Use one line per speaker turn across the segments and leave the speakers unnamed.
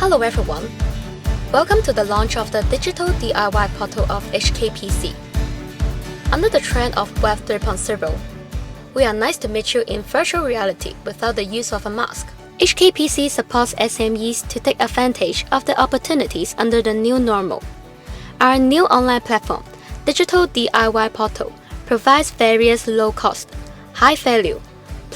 Hello everyone. Welcome to the launch of the Digital DIY portal of HKPC. Under the trend of Web 3.0, we are nice to meet you in virtual reality without the use of a mask. HKPC supports SMEs to take advantage of the opportunities under the new normal. Our new online platform, Digital DIY Portal, provides various low-cost, high-value,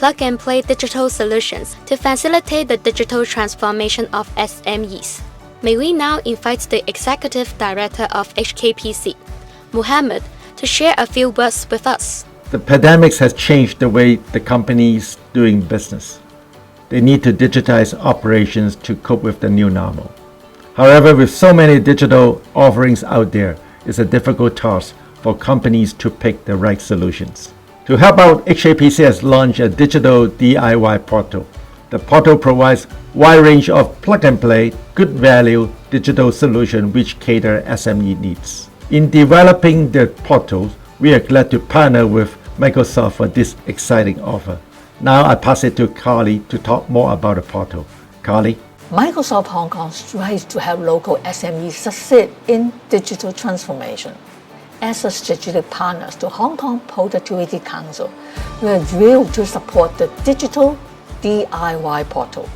plug-and-play digital solutions to facilitate the digital transformation of SMEs. May we now invite the Executive Director of HKPC, Mohammed, to share a few words with us.
The pandemic has changed the way the companies doing business. They need to digitize operations to cope with the new normal. However, with so many digital offerings out there, it's a difficult task for companies to pick the right solutions. To help out, HKPC has launched a digital DIY portal. The portal provides a wide range of plug-and-play, good value digital solutions which cater SME needs. In developing the portal, we are glad to partner with Microsoft for this exciting offer. Now I pass it to Carly to talk more about the portal. Carly?
Microsoft Hong Kong strives to help local SMEs succeed in digital transformation. As a strategic partner to Hong Kong Productivity Council, we are thrilled to support the digital DIY portal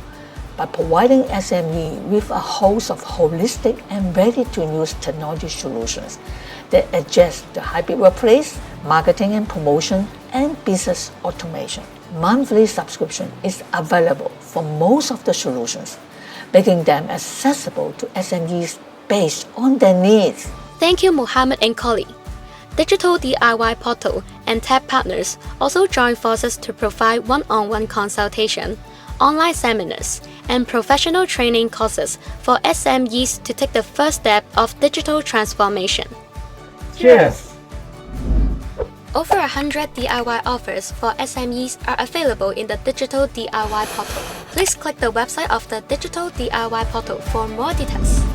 by providing SME with a host of holistic and ready-to-use technology solutions that address the hybrid workplace, marketing and promotion, and business automation. Monthly subscription is available for most of the solutions, making them accessible to SMEs based on their needs.
Thank you, Mohammed and Kali. Digital DIY Portal and TAP partners also join forces to provide one-on-one consultation, online seminars, and professional training courses for SMEs to take the first step of digital transformation.
Cheers!
Over 100 DIY offers for SMEs are available in the Digital DIY Portal. Please click the website of the Digital DIY Portal for more details.